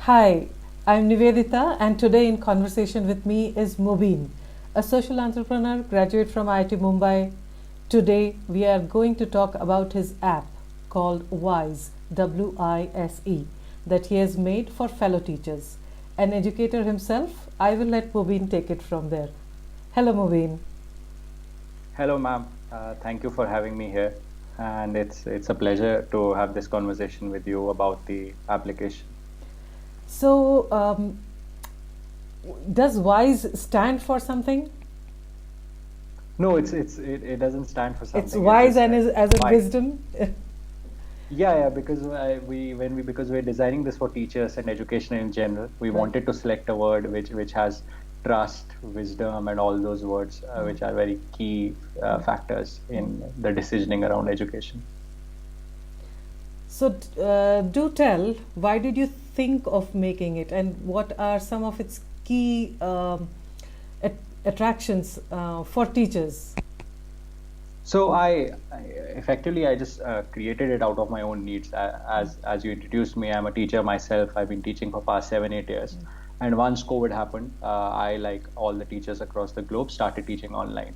Hi, I'm Nivedita, and today in conversation with me is Mubin, a social entrepreneur, graduate from IIT Mumbai. Today, we are going to talk about his app called WISE, WISE, that he has made for fellow teachers. An educator himself, I will let Mubin take it from there. Hello, Mubin. Hello, ma'am. Thank you for having me here, and it's a pleasure to have this conversation with you about the application. So, does WISE stand for something? No, it doesn't stand for It's something. It's wise just and like is as in why. wisdom. Yeah, because because we're designing this for teachers and education in general, we Right. wanted to select a word which has trust, wisdom, and all those words which are very key factors in the decisioning around education. So, do tell, why did you think of making it, and what are some of its key attractions for teachers? So I just created it out of my own needs. As you introduced me, I'm a teacher myself. I've been teaching for past 7 8 years, and once COVID happened, I like all the teachers across the globe started teaching online.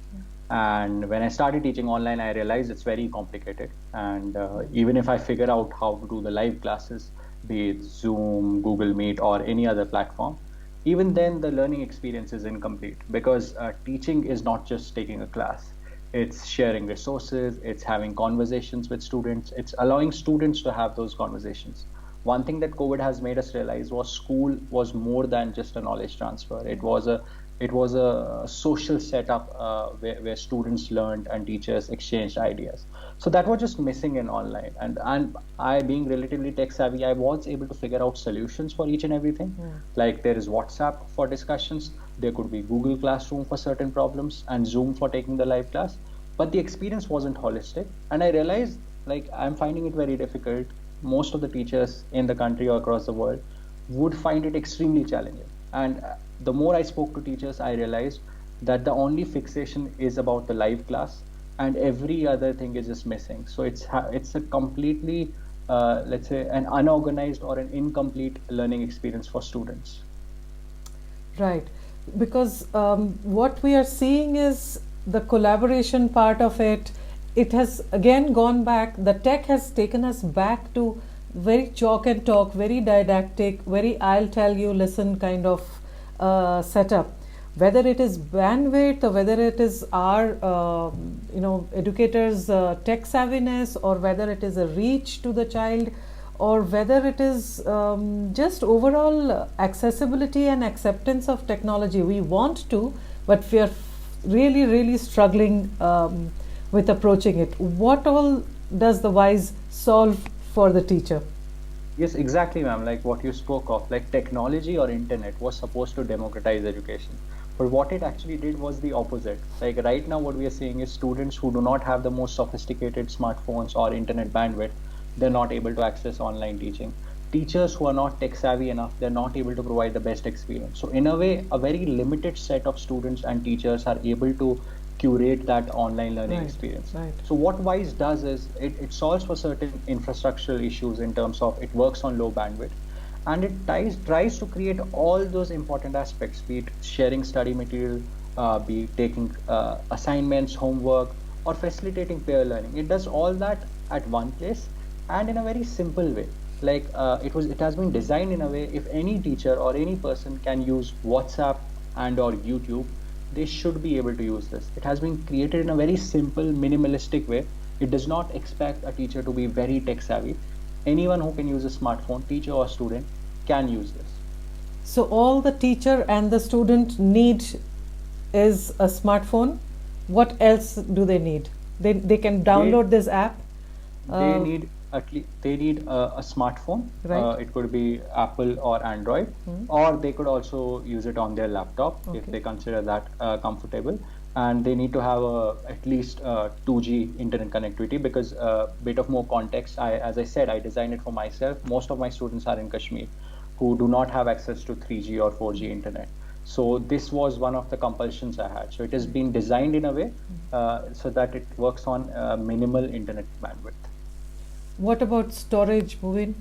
And when I started teaching online, I realized it's very complicated. And even if I figure out how to do the live classes, be it Zoom, Google Meet, or any other platform, even then the learning experience is incomplete because teaching is not just taking a class, it's sharing resources, it's having conversations with students, it's allowing students to have those conversations. One thing that COVID has made us realize was school was more than just a knowledge transfer. It was a social setup where students learned and teachers exchanged ideas. So that was just missing in online. And I, being relatively tech savvy, I was able to figure out solutions for each and everything. Like there is WhatsApp for discussions, there could be Google Classroom for certain problems, and Zoom for taking the live class. But the experience wasn't holistic, and I realized like I'm finding it very difficult. Most of the teachers in the country or across the world would find it extremely challenging. And the more I spoke to teachers, I realized that the only fixation is about the live class, and every other thing is just missing. So it's a completely, let's say, an unorganized or an incomplete learning experience for students. Right. Because what we are seeing is the collaboration part of it. It has again gone back. The tech has taken us back to very chalk and talk, very didactic, very I'll tell you, listen kind of setup. Whether it is bandwidth or whether it is our, educators' tech savviness, or whether it is a reach to the child, or whether it is just overall accessibility and acceptance of technology. We want to, but we are really, really struggling with approaching it. What all does the WISE solve for the teacher? Yes, exactly, ma'am. Like what you spoke of, like technology or internet was supposed to democratize education. But what it actually did was the opposite. Like right now, what we are seeing is students who do not have the most sophisticated smartphones or internet bandwidth, they're not able to access online teaching. Teachers who are not tech savvy enough, they're not able to provide the best experience. So in a way, a very limited set of students and teachers are able to curate that online learning Right, experience. right. So what WISE does is it solves for certain infrastructural issues in terms of it works on low bandwidth, and it tries to create all those important aspects, be it sharing study material, be it taking assignments, homework, or facilitating peer learning. It does all that at one place and in a very simple way. Like it has been designed in a way if any teacher or any person can use WhatsApp and or YouTube, they should be able to use this. It has been created in a very simple, minimalistic way. It does not expect a teacher to be very tech savvy. Anyone who can use a smartphone, teacher or student, can use this. So all the teacher and the student need is a smartphone. What else do they need? They can They download this app, they uh, need they need a smartphone. right? It could be Apple or Android, or they could also use it on their laptop if Okay. they consider that comfortable. And they need to have at least 2G internet connectivity because bit of more context. As I said, I designed it for myself. Most of my students are in Kashmir, who do not have access to 3G or 4G internet. So this was one of the compulsions I had. So it has been designed in a way so that it works on minimal internet bandwidth. What about storage, Movin?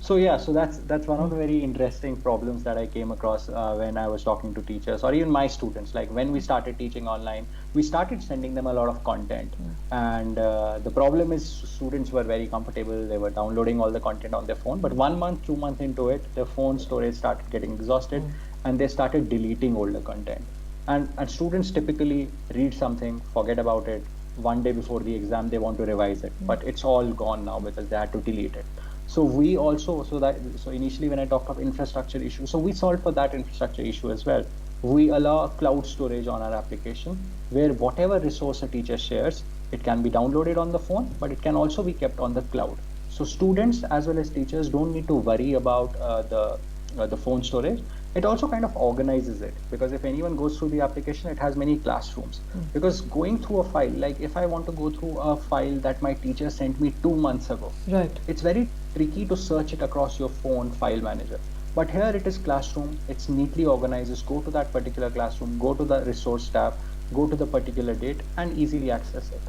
So yeah, so that's one of the very interesting problems that I came across when I was talking to teachers or even my students. Like when we started teaching online, we started sending them a lot of content, and the problem is students were very comfortable. They were downloading all the content on their phone, but 1 month, 2 months into it, their phone storage started getting exhausted, and they started deleting older content. And students typically read something, forget about it. One day before the exam, they want to revise it, but it's all gone now because they had to delete it. So we also so initially when I talked of infrastructure issue, so we solved for that infrastructure issue as well. We allow cloud storage on our application where whatever resource a teacher shares, it can be downloaded on the phone, but it can also be kept on the cloud. So students as well as teachers don't need to worry about the phone storage. It also kind of organizes it, because if anyone goes through the application, it has many classrooms. Because going through a file, like if I want to go through a file that my teacher sent me 2 months ago, Right. it's very tricky to search it across your phone file manager. But here it is classroom, it's neatly organized. Just go to that particular classroom, go to the resource tab, go to the particular date, and easily access it.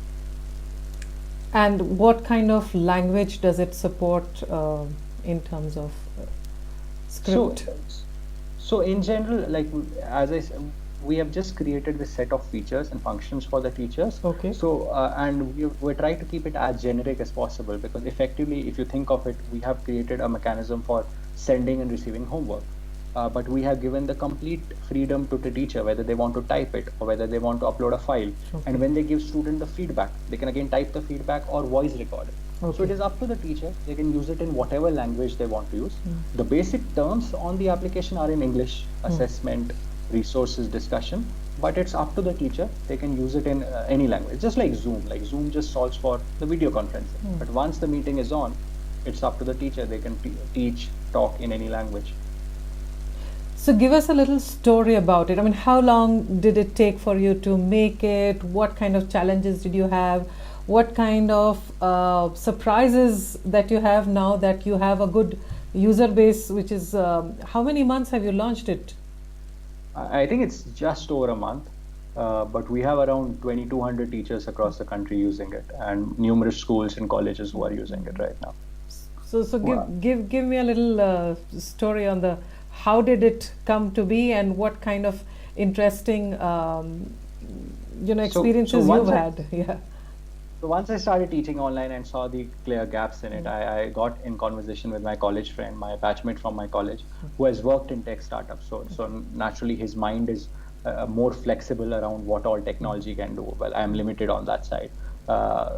And what kind of language does it support in terms of script? So in general, like as I said, we have just created this set of features and functions for the teachers. Okay. So and we're trying to keep it as generic as possible, because effectively, if you think of it, we have created a mechanism for sending and receiving homework. But we have given the complete freedom to the teacher, whether they want to type it or whether they want to upload a file. Okay. And when they give student the feedback, they can again type the feedback or voice record it. Okay. So it is up to the teacher. They can use it in whatever language they want to use. The basic terms on the application are in English: assessment, resources, discussion. But it's up to the teacher. They can use it in any language, just like Zoom. Like Zoom just solves for the video conferencing. But once the meeting is on, it's up to the teacher. They can teach, talk in any language. So give us a little story about it. I mean, how long did it take for you to make it? What kind of challenges did you have? What kind of surprises that you have now that you have a good user base, which is how many months have you launched it? I think it's just over a month, but we have around 2,200 teachers across the country using it, and numerous schools and colleges who are using it right now. So Wow. give me a little story on the how did it come to be and what kind of interesting experiences you've had. Yeah. So once I started teaching online and saw the clear gaps in it, I got in conversation with my college friend, my batchmate from my college, who has worked in tech startups. So naturally, his mind is more flexible around what all technology can do. Well, I am limited on that side.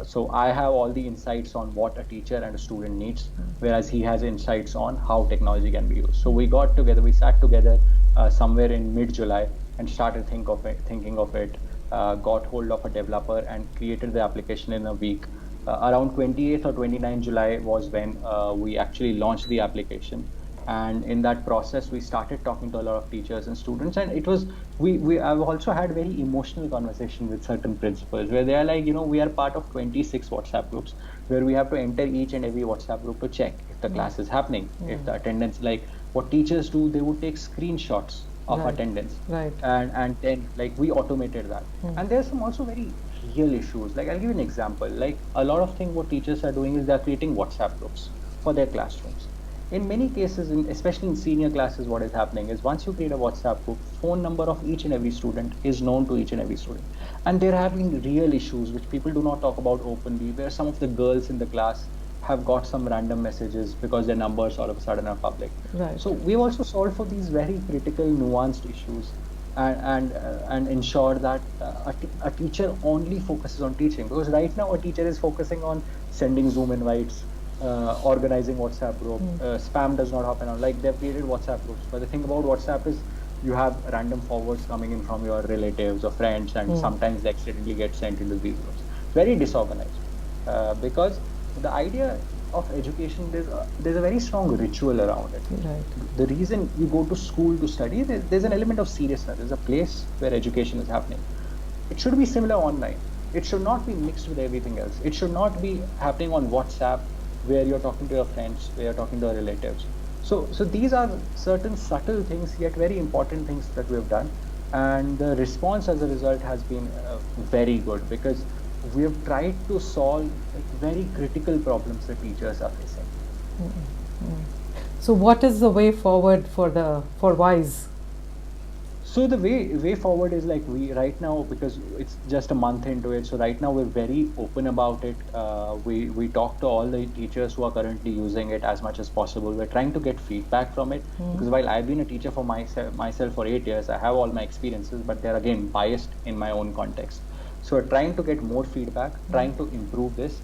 So I have all the insights on what a teacher and a student needs, whereas he has insights on how technology can be used. So we got together, we sat together somewhere in mid-July and started thinking of it. Got hold of a developer and created the application in a week. Around 28th or 29th July was when we actually launched the application. And in that process, we started talking to a lot of teachers and students. And it was, I've also had very emotional conversation with certain principals where they are like, we are part of 26 WhatsApp groups where we have to enter each and every WhatsApp group to check if the class is happening, if the attendance, like what teachers do, they would take screenshots of Right. attendance, Right. and then like we automated that. And there's some also very real issues. Like I'll give you an example. Like a lot of things what teachers are doing is they're creating WhatsApp groups for their classrooms. In many cases, especially in senior classes, what is happening is once you create a WhatsApp group, phone number of each and every student is known to each and every student, and they're having real issues which people do not talk about openly, where some of the girls in the class have got some random messages because their numbers all of a sudden are public. Right. So we've also solved for these very critical, nuanced issues, and ensure that a teacher only focuses on teaching. Because right now a teacher is focusing on sending Zoom invites, organizing WhatsApp group. Spam does not happen on. Like they've created WhatsApp groups, but the thing about WhatsApp is you have random forwards coming in from your relatives or friends, and sometimes they accidentally get sent into these groups. Very disorganized, because the idea of education, there's a very strong ritual around it. Right. The reason you go to school to study, there's an element of seriousness. There's a place where education is happening. It should be similar online. It should not be mixed with everything else. It should not be happening on WhatsApp where you're talking to your friends, where you're talking to your relatives. So these are certain subtle things, yet very important things that we have done. And the response as a result has been very good, because we have tried to solve like very critical problems that teachers are facing. So, what is the way forward for WISE? So the way forward is like we right now, because it's just a month into it. So right now we're very open about it. We talk to all the teachers who are currently using it as much as possible. We're trying to get feedback from it, because while I've been a teacher for myself for 8 years, I have all my experiences, but they're again biased in my own context. So we're trying to get more feedback, trying to improve this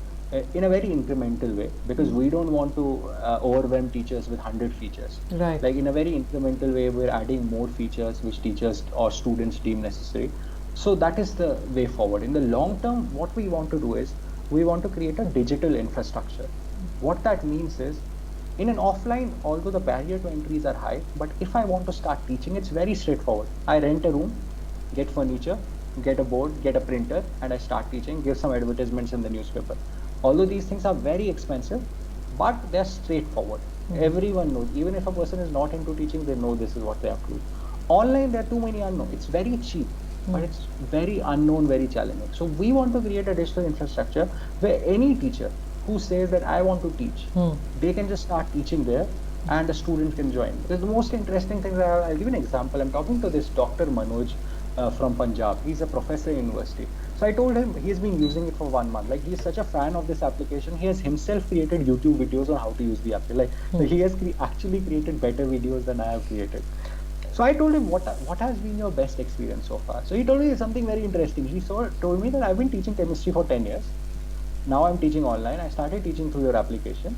in a very incremental way, because we don't want to overwhelm teachers with 100 features. Right. Like in a very incremental way, we're adding more features which teachers or students deem necessary. So that is the way forward. In the long term, what we want to do is we want to create a digital infrastructure. What that means is, in an offline, although the barrier to entries are high, but if I want to start teaching, it's very straightforward. I rent a room, get furniture, get a board, get a printer, and I start teaching, give some advertisements in the newspaper. Although these things are very expensive, but they're straightforward. Everyone knows. Even if a person is not into teaching, they know this is what they have to do. Online, there are too many unknown. It's very cheap, but it's very unknown, very challenging. So we want to create a digital infrastructure where any teacher who says that I want to teach, they can just start teaching there, and the student can join. Because the most interesting thing, I'll give you an example. I'm talking to this Dr. Manoj from Punjab. He's a professor in university. So I told him he's been using it for 1 month. Like, he's such a fan of this application. He has himself created YouTube videos on how to use the app. Like he has actually created better videos than I have created. So I told him, what has been your best experience so far? So he told me something very interesting. He told me that I've been teaching chemistry for 10 years. Now I'm teaching online. I started teaching through your application.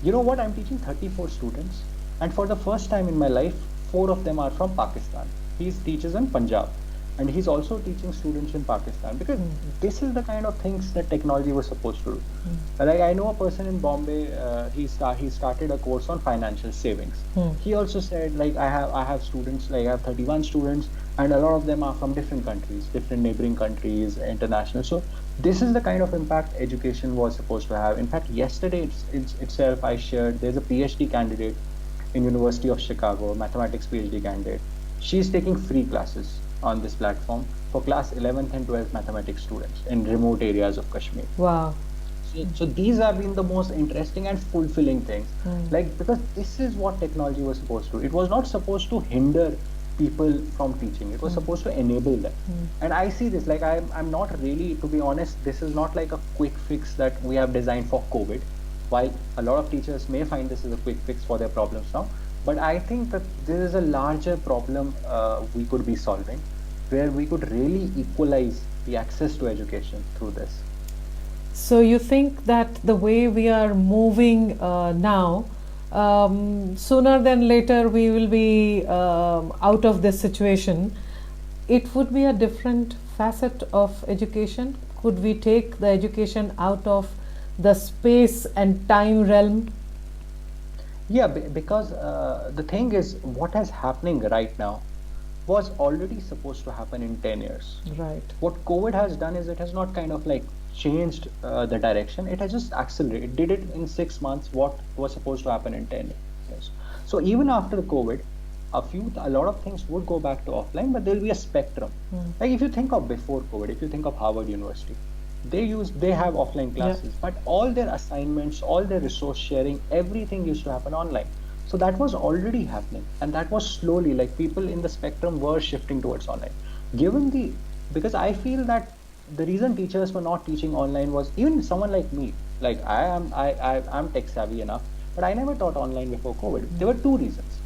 You know what? I'm teaching 34 students. And for the first time in my life, 4 of them are from Pakistan. He teaches in Punjab. And he's also teaching students in Pakistan, because this is the kind of things that technology was supposed to do. Like, I know a person in Bombay, he started a course on financial savings. He also said, like, I have students, like I have 31 students, and a lot of them are from different countries, different neighboring countries, international. So this is the kind of impact education was supposed to have. In fact, yesterday itself, I shared, there's a PhD candidate in University of Chicago, mathematics PhD candidate. She's taking free classes on this platform for class 11th and 12th mathematics students in remote areas of Kashmir. Wow. So these have been the most interesting and fulfilling things. Like, because this is what technology was supposed to do. It was not supposed to hinder people from teaching. It was supposed to enable them. And I see this, like, I'm not really, to be honest, this is not like a quick fix that we have designed for COVID. While a lot of teachers may find this is a quick fix for their problems now, but I think that there is a larger problem we could be solving, where we could really equalize the access to education through this. So you think that the way we are moving now, sooner than later we will be out of this situation. It would be a different facet of education. Could we take the education out of the space and time realm? Yeah, because the thing is, what is happening right now was already supposed to happen in 10 years. Right. What COVID has done is it has not kind of like changed the direction. It has just accelerated. It did it in 6 months what was supposed to happen in 10 years. So even after COVID, a lot of things would go back to offline, but there'll be a spectrum. Like, if you think of before COVID, if you think of Harvard University, they have offline classes, but all their assignments, all their resource sharing, everything used to happen online. So that was already happening, and that was slowly, like, people in the spectrum were shifting towards online. Because I feel that the reason teachers were not teaching online was, even someone like me, like I'm tech savvy enough, but I never taught online before COVID. There were 2 reasons.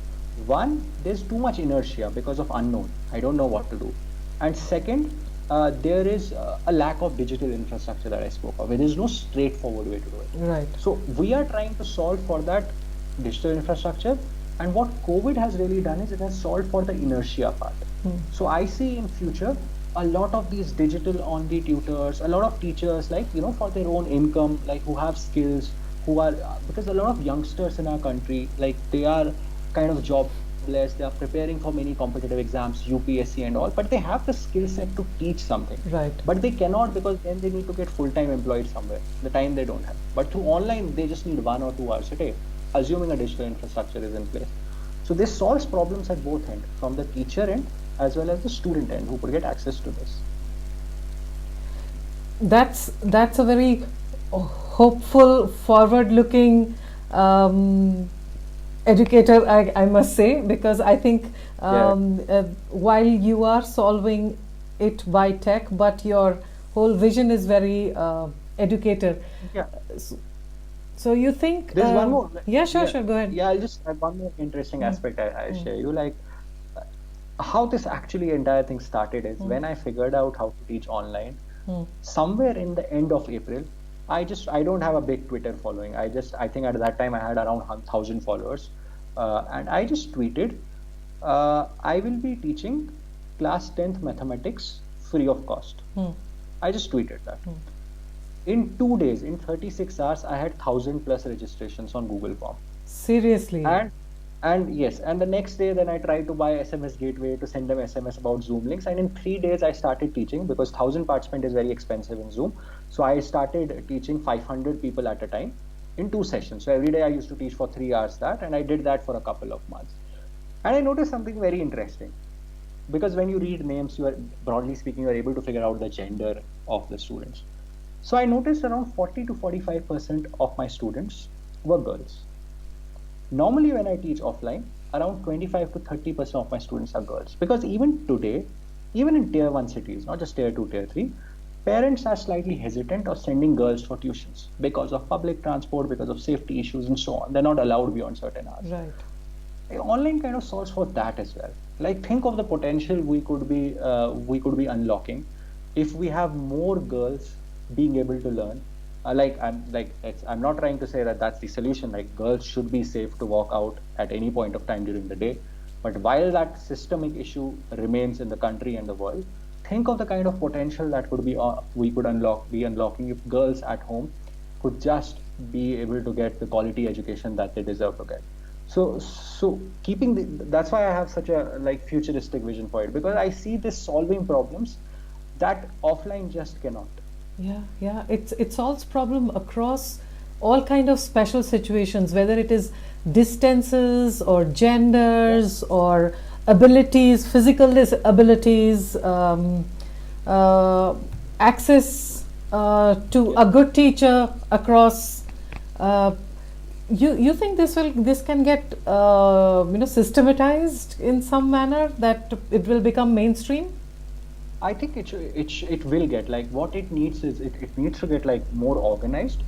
One, there's too much inertia because of unknown. I don't know what to do. And second, there is a lack of digital infrastructure that I spoke of, where there's no straightforward way to do it. Right. So we are trying to solve for that digital infrastructure, and what COVID has really done is it has solved for the inertia part. So I see in future a lot of these digital only tutors, a lot of teachers, like, for their own income, like, who have skills, who are, because a lot of youngsters in our country, like, they are kind of jobless, they are preparing for many competitive exams, UPSC and all, but they have the skill set to teach something. Right. But they cannot, because then they need to get full-time employed somewhere. The time they don't have. But through online, they just need 1 or 2 hours a day, assuming a digital infrastructure is in place. So this solves problems at both ends, from the teacher end as well as the student end, who could get access to this. That's a very hopeful, forward-looking educator, I must say, because I think while you are solving it by tech, but your whole vision is very educator. Yeah. So you think There's one more. yeah, sure, go ahead. Yeah, I'll just add one more interesting aspect I'll share you. Like how this actually entire thing started is when I figured out how to teach online. Somewhere in the end of April, I don't have a big Twitter following. I think at that time I had around 1,000 followers, and I just tweeted, I will be teaching class 10th mathematics free of cost. I just tweeted that. In 2 days, in 36 hours, I had 1,000 plus registrations on Google Form. Seriously. And yes, and the next day then I tried to buy SMS gateway to send them SMS about Zoom links, and in 3 days I started teaching because 1,000 participant is very expensive in Zoom. So I started teaching 500 people at a time in 2 sessions. So every day I used to teach for 3 hours that, and I did that for a couple of months. And I noticed something very interesting, because when you read names, you are, broadly speaking, you are able to figure out the gender of the students. So I noticed around 40 to 45% of my students were girls. Normally, when I teach offline, around 25 to 30% of my students are girls. Because even today, even in tier 1 cities, not just tier 2, tier 3, parents are slightly hesitant of sending girls for tuitions because of public transport, because of safety issues, and so on. They're not allowed beyond certain hours. Right. Online kind of solves for that as well. Like, think of the potential we could be unlocking if we have more girls being able to learn. I'm not trying to say that that's the solution. Like, girls should be safe to walk out at any point of time during the day. But while that systemic issue remains in the country and the world, think of the kind of potential that could be we could be unlocking if girls at home could just be able to get the quality education that they deserve to get. So that's why I have such a futuristic vision for it, because I see this solving problems that offline just cannot. Yeah, it solves problem across all kind of special situations, whether it is distances or genders or abilities, physical abilities, access to a good teacher across. You think this can get systematized in some manner, that it will become mainstream? I think it will get, like, what it needs is it needs to get like more organized,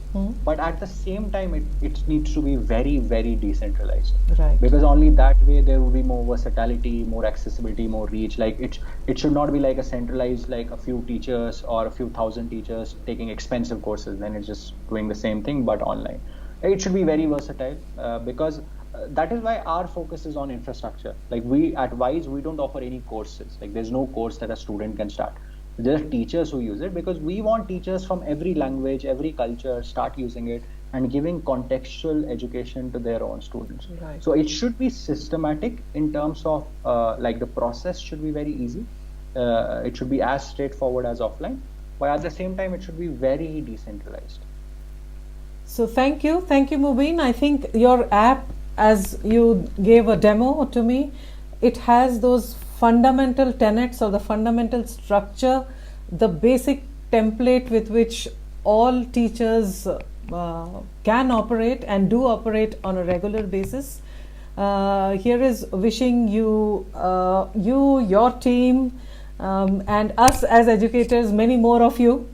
but at the same time it needs to be very, very decentralized. Right. Because only that way there will be more versatility, more accessibility, more reach. Like it should not be like a centralized, like a few teachers or a few thousand teachers taking expensive courses, then it's just doing the same thing but online. It should be very versatile, because that is why our focus is on infrastructure. Like, we at WISE, we don't offer any courses. Like, there's no course that a student can start. There are teachers who use it, because we want teachers from every language, every culture start using it and giving contextual education to their own students. Right. So it should be systematic in terms of the process should be very easy. It should be as straightforward as offline, but at the same time it should be very decentralized. So thank you, Mubin. I think your app, as you gave a demo to me, it has those fundamental tenets or the fundamental structure, the basic template with which all teachers can operate and do operate on a regular basis. Here is wishing you, your team, and us as educators, many more of you.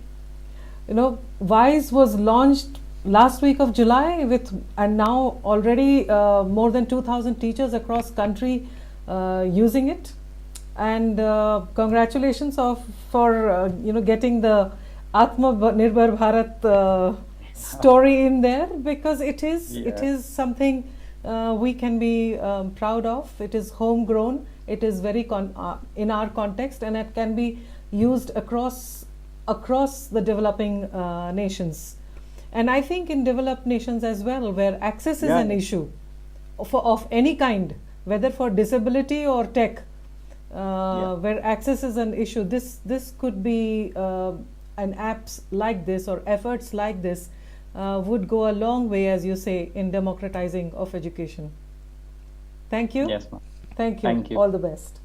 WISE was launched last week of July and now already more than 2,000 teachers across country using it, and congratulations for getting the Atma Nirbhar Bharat story in there, because it is something we can be proud of. It is homegrown, it is very in our context, and it can be used across the developing nations. And I think in developed nations as well, where access is an issue of any kind, whether for disability or tech, where access is an issue, this could be an apps like this or efforts like this would go a long way, as you say, in democratizing of education. Thank you. Yes, ma'am. Thank you. Thank you. All the best.